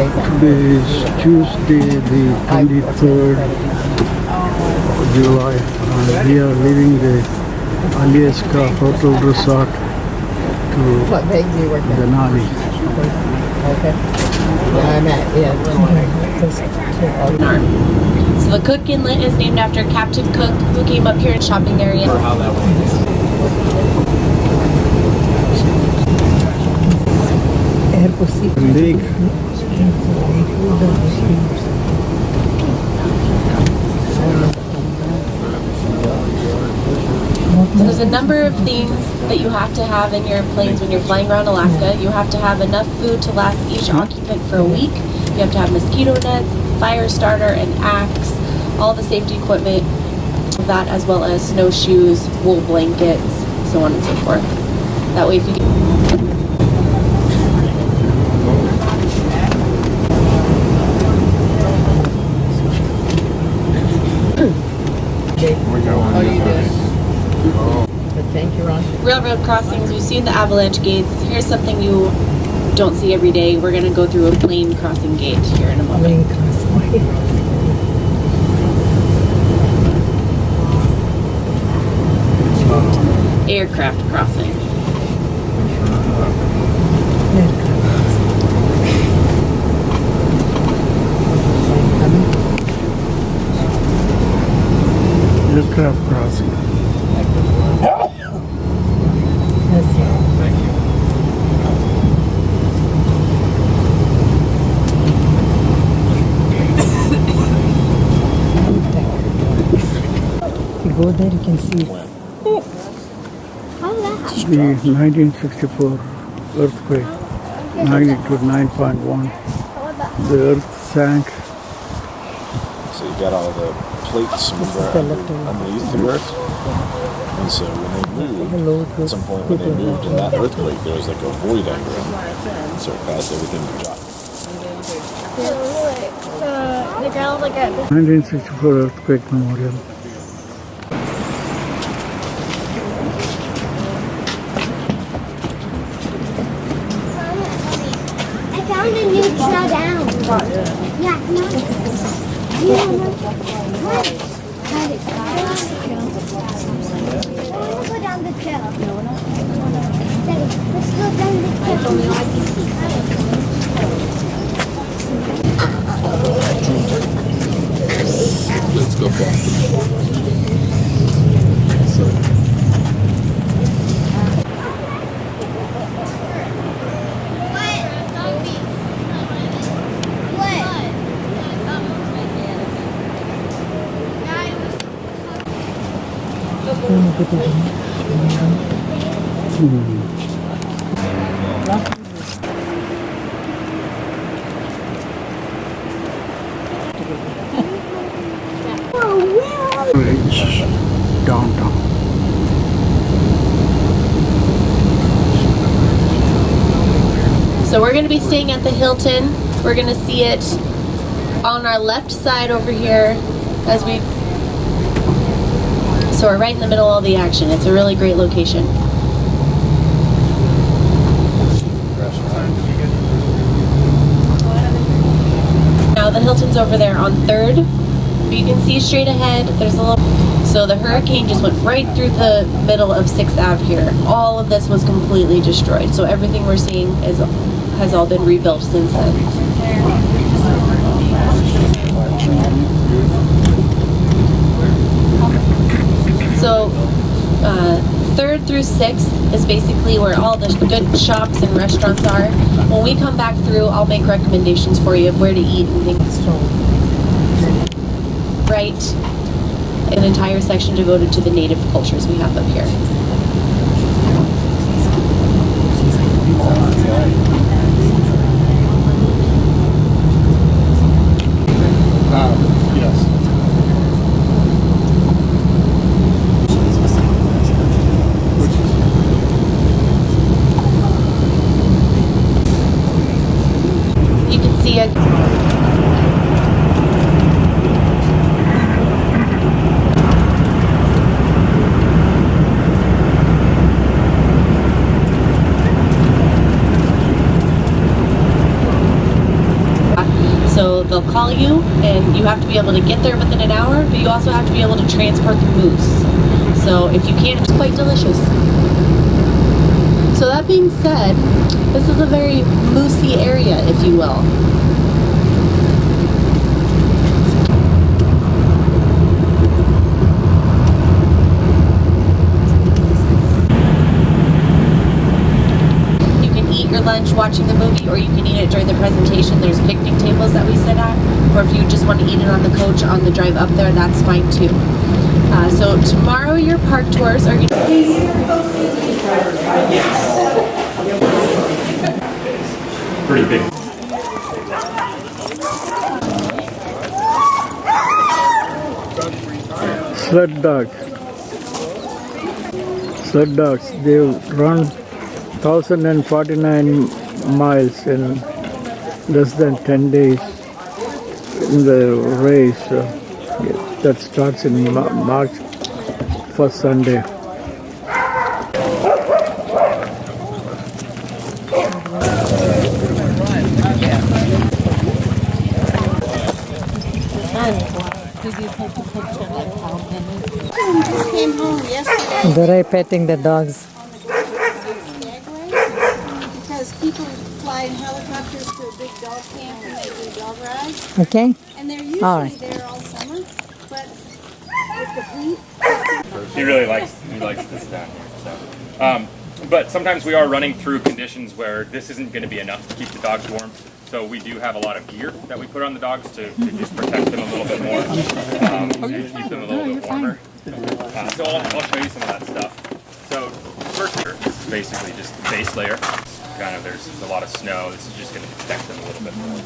Today is Tuesday, the 23rd July, and we are leaving the Alyeska Hotel Resort to Denali. Okay. Yeah, I'm at, So the Cook Inlet is named after Captain Cook, who came up here in shopping area. Or how that went. Lake. So there's a number of things that you have to have in your planes when you're flying around Alaska. You have to have enough food to last each occupant for a week. You have to have mosquito nets, fire starter, an axe, all the safety equipment, that as well as snowshoes, wool blankets, so on and so forth. That way if you Oh, you did. But thank you, Ron. railroad crossings, we've seen the avalanche gates. Here's something you don't see every day. We're going to go through a plane crossing gate here in a moment. Aircraft crossing. Aircraft crossing. If you go there, you can see. The 1964 earthquake, magnitude 9.1. The earth sank. So you got all the plates underneath the earth. And so when they moved, at some point when they moved in that earthquake, there was like a void underground. So it caused everything to drop. The ground like a 1964 earthquake memorial. I found a new trail down. Yeah, come on. You want to what? I want to go down the trail. Daddy, let's go down the Let's go back. Village, downtown. So we're going to be staying at the Hilton. We're going to see it on our left side over here as we. So we're right in the middle of the action. It's a really great location. Now the Hilton's over there on 3rd. But you can see straight ahead. There's a little. So the hurricane just went right through the middle of 6th Ave here. All of this was completely destroyed. So everything we're seeing has all been rebuilt since then. So 3rd through 6th is basically where all the good shops and restaurants are. When we come back through, I'll make recommendations for you of where to eat and things. Right. An entire section devoted to the native cultures we have up here. Yes. You can see a So they'll call you, and you have to be able to get there within an hour, but you also have to be able to transport the moose. So if you can't, it's quite delicious. So that being said, this is a very moosey area, if you will. Your lunch watching the movie, or you can eat it during the presentation. There's picnic tables that we sit at, or if you just want to eat it on the coach on the drive up there, that's fine too. So tomorrow your park tours are going to pretty big. Sled dogs, they run 1,049 miles in less than 10 days in the race that starts in March, first Sunday. Came home yesterday. They're petting the dogs. Because people fly in helicopters to a big dog camp and they do dog rides. Okay? And they're usually All right. there all summer. But with the heat, He really likes this down here. So, but sometimes we are running through conditions where this isn't going to be enough to keep the dogs warm. So we do have a lot of gear that we put on the dogs to just protect them a little bit more, to keep them a little bit warmer. So I'll show you some of that stuff. So first here is basically just the base layer. Kind of there's a lot of snow. This is just going to protect them a little bit more.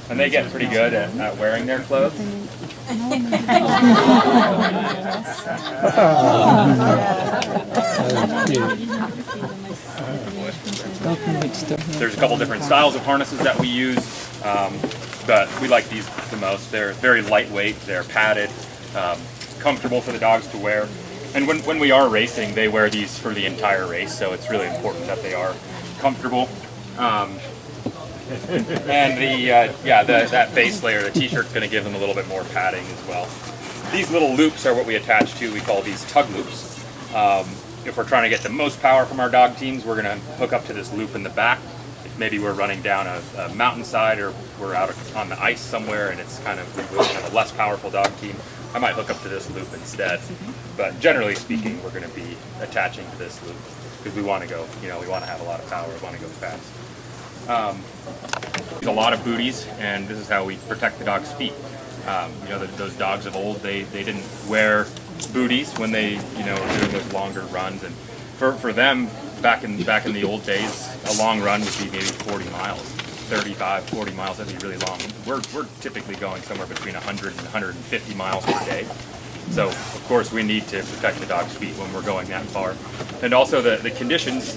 And they get pretty good at wearing their clothes. There's a couple different styles of harnesses that we use, but we like these the most. They're very lightweight, they're padded, comfortable for the dogs to wear. And when we are racing, they wear these for the entire race, so it's really important that they are comfortable. And that base layer, the t-shirt's going to give them a little bit more padding as well. These little loops are what we attach to. We call these tug loops. If we're trying to get the most power from our dog teams, we're going to hook up to this loop in the back. If maybe we're running down a mountainside or we're out on the ice somewhere and it's kind of we have a less powerful dog team, I might hook up to this loop instead. But generally speaking, we're going to be attaching to this loop because we want to go, we want to have a lot of power, we want to go fast. There's a lot of booties, and this is how we protect the dog's feet. Those dogs of old, they didn't wear booties when they were doing those longer runs, and for them back in the old days, a long run would be maybe 40 miles, 35, 40 miles. That'd be really long. We're typically going somewhere between 100 and 150 miles per day. So of course we need to protect the dog's feet when we're going that far, and also the conditions.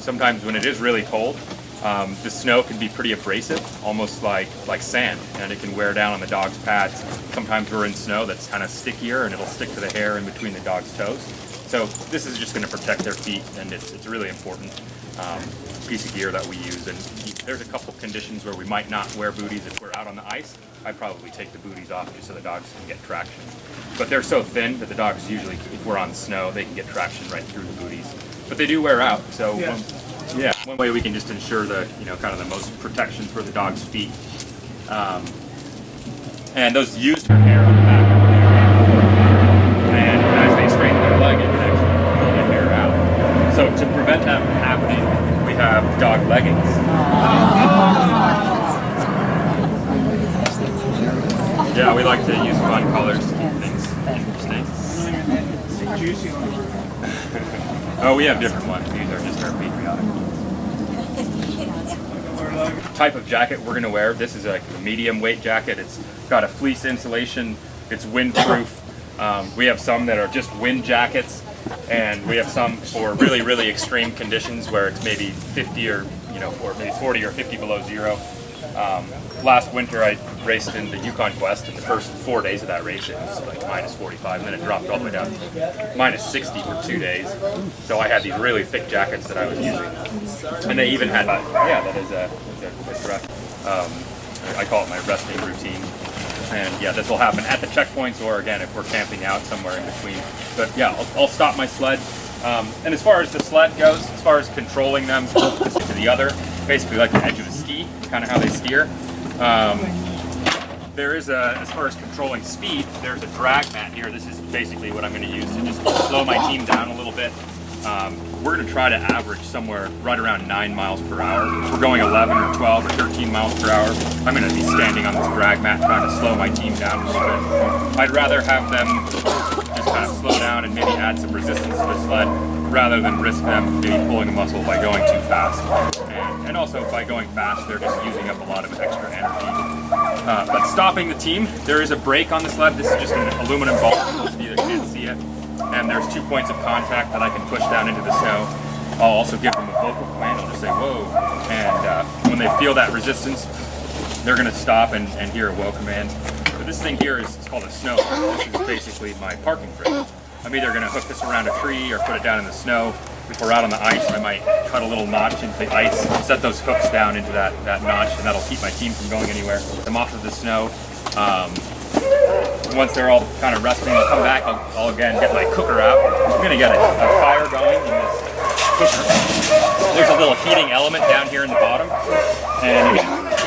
Sometimes when it is really cold. The snow can be pretty abrasive, almost like sand, and it can wear down on the dog's pads. Sometimes we're in snow that's kind of stickier, and it'll stick to the hair in between the dog's toes. So this is just going to protect their feet, and it's a really important piece of gear that we use. And there's a couple conditions where we might not wear booties. If we're out on the ice, I'd probably take the booties off just so the dogs can get traction. But they're so thin that the dogs usually, if we're on snow, they can get traction right through the booties. But they do wear out, so. Yeah. One way we can just ensure the kind of the most protection for the dog's feet, and those used her hair on the back of their hair, and as they straighten their leg, it can actually pull the hair out. So to prevent that from happening, we have dog leggings. Yeah, we like to use fun colors to keep things interesting. Oh, we have different ones. These are just our patriotic. Type of jacket we're going to wear. This is a medium weight jacket. It's got a fleece insulation. It's windproof. We have some that are just wind jackets, and we have some for really, really extreme conditions where it's maybe 50 or or maybe 40 or 50 below zero. Last winter I raced in the Yukon Quest, and the first 4 days of that race it was like minus 45, and then it dropped all the way down to minus 60 for 2 days. So I had these really thick jackets that I was using, and they even had that is a correct. I call it my resting routine. And yeah, this will happen at the checkpoints, or again if we're camping out somewhere in between. But yeah, I'll stop my sled. And as far as the sled goes, as far as controlling them to the other, basically like the edge of a ski, kind of how they steer. There is as far as controlling speed, there's a drag mat here. This is basically what I'm going to use to just slow my team down a little bit. We're going to try to average somewhere right around 9 miles per hour. If we're going 11 or 12 or 13 miles per hour, I'm going to be standing on this drag mat trying to slow my team down a little bit. I'd rather have them just kind of slow down and maybe add some resistance to the sled rather than risk them maybe pulling a muscle by going too fast. And also by going fast, they're just using up a lot of extra energy. But stopping the team, there is a brake on the sled. This is just an aluminum ball. Most of you can't see it. And there's 2 points of contact that I can push down into the snow. I'll also give them a vocal command. I'll just say, whoa. And when they feel that resistance, they're going to stop and hear a whoa command. But this thing here is called a snow. This is basically my parking brake. I'm either going to hook this around a tree or put it down in the snow. If we're out on the ice, I might cut a little notch into the ice, set those hooks down into that notch, and that'll keep my team from going anywhere. I'm off of the snow. Once they're all kind of resting, I'll come back. I'll again get my cooker out. I'm going to get a fire going in this cooker. There's a little heating element down here in the bottom, and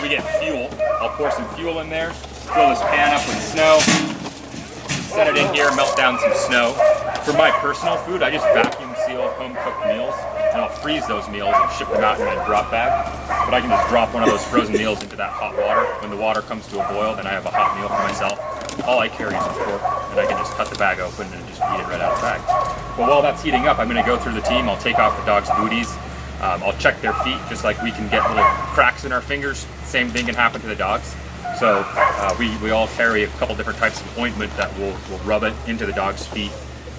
we get fuel. I'll pour some fuel in there, fill this pan up with snow, set it in here, melt down some snow. For my personal food, I just vacuum seal home-cooked meals, and I'll freeze those meals and ship them out in my drop bag. But I can just drop one of those frozen meals into that hot water. When the water comes to a boil, then I have a hot meal for myself. All I carry is a fork, and I can just cut the bag open and just eat it right out of the bag. But while that's heating up, I'm going to go through the team. I'll take off the dogs' booties. I'll check their feet, just like we can get little cracks in our fingers. Same thing can happen to the dogs. So we all carry a couple different types of ointment that will rub it into the dog's feet,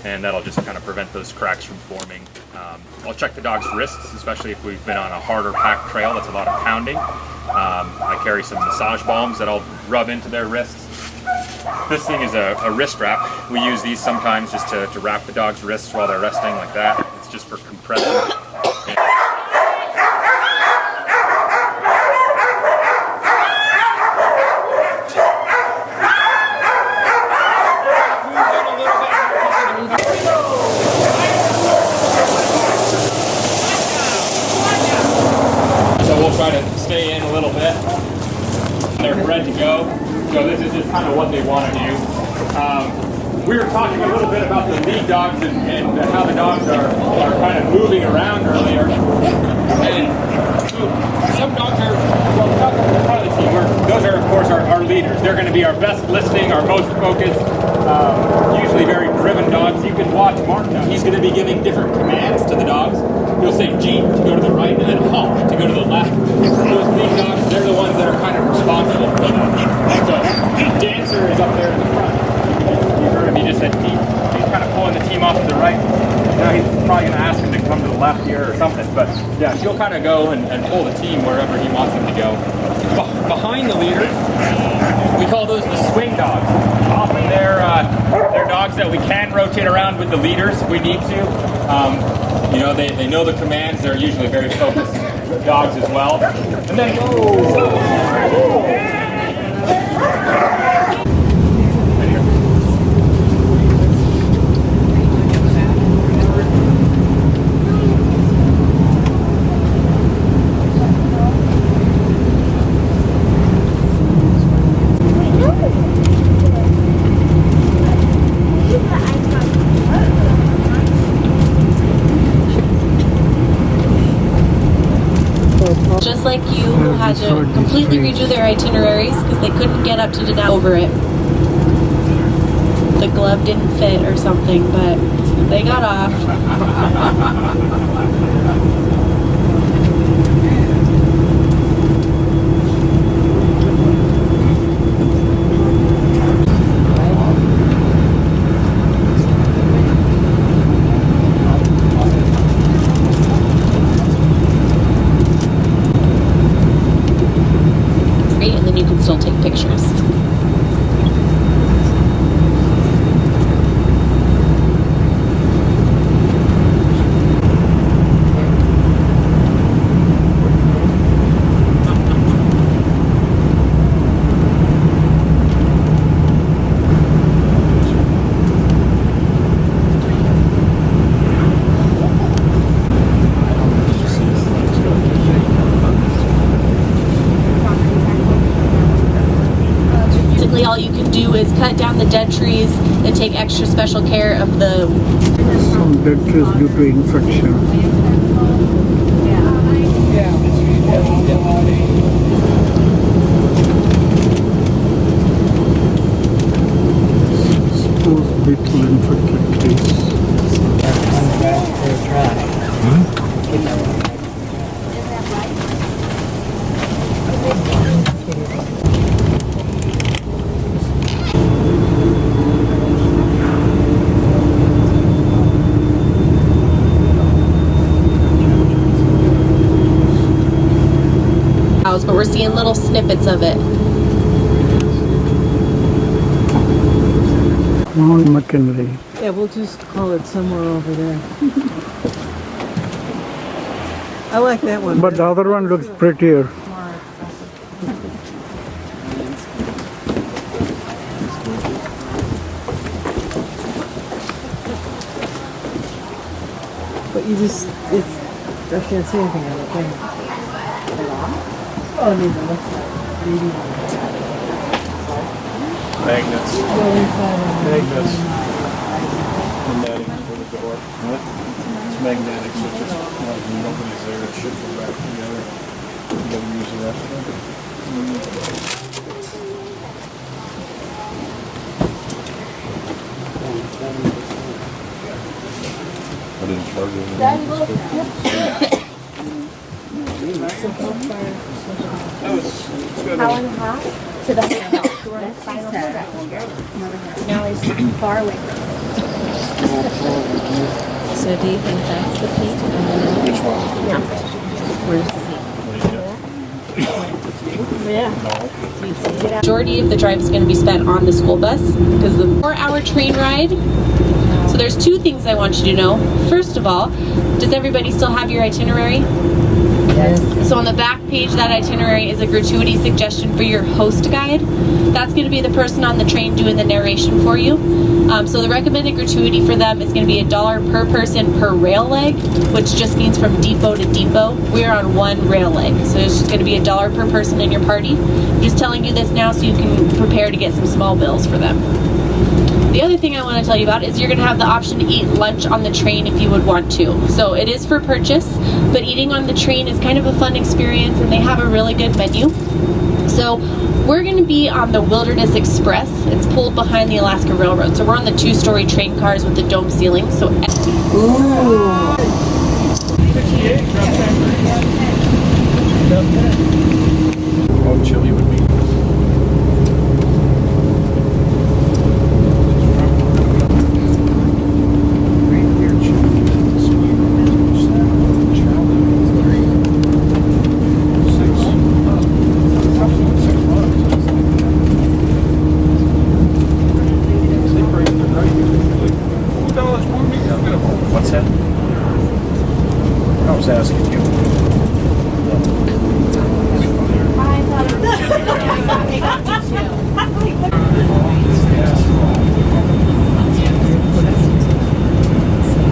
and that'll just kind of prevent those cracks from forming. I'll check the dog's wrists, especially if we've been on a harder packed trail that's a lot of pounding. I carry some massage balms that I'll rub into their wrists. This thing is a wrist wrap. We use these sometimes just to wrap the dog's wrists while they're resting like that. It's just for compressing. Try to stay in a little bit. They're bred to go, so this is just kind of what they want to do. We were talking a little bit about the lead dogs and how the dogs are kind of moving around earlier. And so some dogs are, well, not part of the team, those are of course our leaders. They're going to be our best listening, our most focused, usually very driven dogs. You can watch Mark now. He's going to be giving different commands to the dogs. He'll say Jeep to go to the right, and then honk to go to the left. Those lead dogs, they're the ones that are kind of responsible for that. So Dancer is up there in the front. You heard him, he just said Jeep. He's kind of pulling the team off to the right. Now he's probably going to ask him to come to the left here or something. But yeah, she'll kind of go and pull the team wherever he wants them to go. Behind the leader, we call those the swing dogs. Often they're dogs that we can rotate around with the leaders if we need to. You know, they know the commands. They're usually very focused dogs as well. And then just like you, who had to completely redo their itineraries because they couldn't get up to Denali over it. The glove didn't fit or something, but they got off. to do is cut down the dead trees and take extra special care of the Some dead trees due to infection. Spores beetle infected trees. house, but we're seeing little snippets of it. Mount McKinley. Yeah, we'll just call it somewhere over there. I like that one. But the other one looks prettier. But you just, it's, I can't say anything on it, can I? Oh, maybe maybe. Magnets. Go inside and- Magnets. Magnetic for the door. It's magnetic, so just like nobody's there, it should go back together. You gotta use the rest of it. I didn't charge it. Hour and a half to the hotel. We're in final now it's far away. So do you think that's the peak? Which one? Where's the majority of the drive is going to be spent on the school bus because the 4-hour train ride. So there's two things I want you to know. First of all, does everybody still have your itinerary? Yes. So on the back page, that itinerary is a gratuity suggestion for your host guide. That's going to be the person on the train doing the narration for you. So the recommended gratuity for them is going to be $1 per person per rail leg, which just means from depot to depot. We're on one rail leg, so it's just going to be $1 per person in your party. I'm just telling you this now so you can prepare to get some small bills for them. The other thing I want to tell you about is you're going to have the option to eat lunch on the train if you would want to. So it is for purchase, but eating on the train is kind of a fun experience and they have a really good menu. So we're going to be on the Wilderness Express. It's pulled behind the Alaska Railroad. So we're on the 2-story train cars with the dome ceiling. So Oh, chili would be. What's that? I was asking you.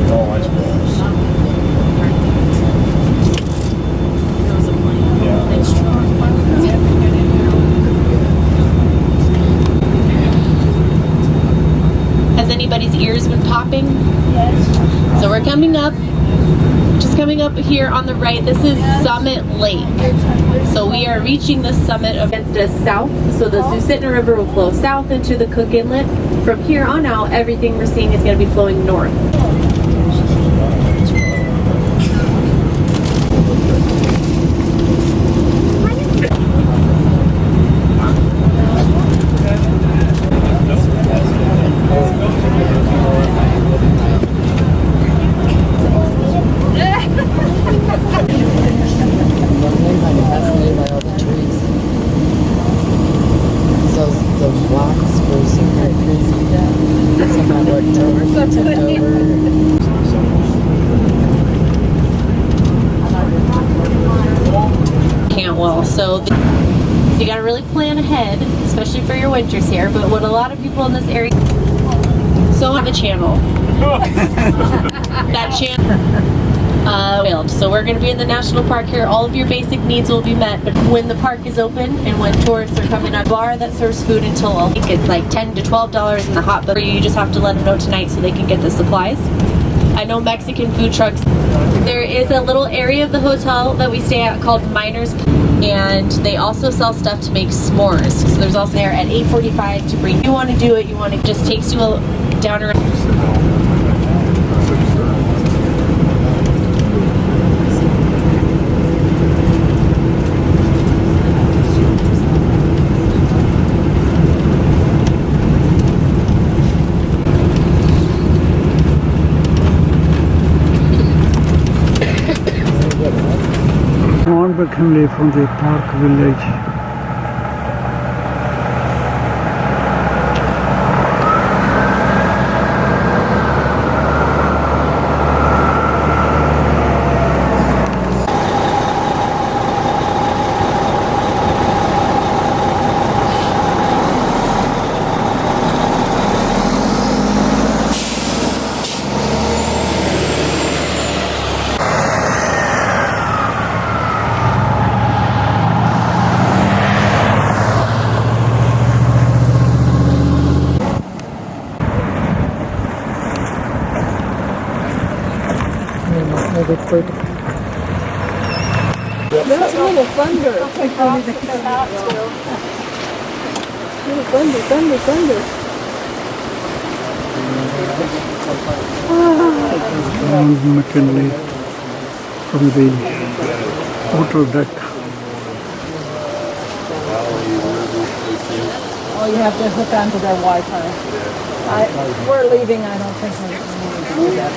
Oh, I suppose. Yeah, that's true. has anybody's ears been popping? Yes. So we're coming up, just coming up here on the right. This is Summit Lake. So we are reaching the summit of the south. So the Susitna River will flow south into the Cook Inlet. From here on out, everything we're seeing is going to be flowing north. So you got to really plan ahead, especially for your winters here. But what a lot of people in this area, so on the channel, that channel, curtailed. So we're going to be in the national park here. All of your basic needs will be met, but when the park is open and when tourists are coming, a bar that serves food until I think it's like $10 to $12 in the hot bar. You just have to let them know tonight so they can get the supplies. I know Mexican food trucks. There is a little area of the hotel that we stay at called Miners, and they also sell stuff to make s'mores. So there's also there at 8:45 to bring. You want to do it, you want to just takes you down around. Small McKinley from the park village. That's a little thunder. Thunder. Small McKinley from the hotel deck. Oh, you have to hook onto their Wi-Fi. We're leaving. I don't think we need to do that.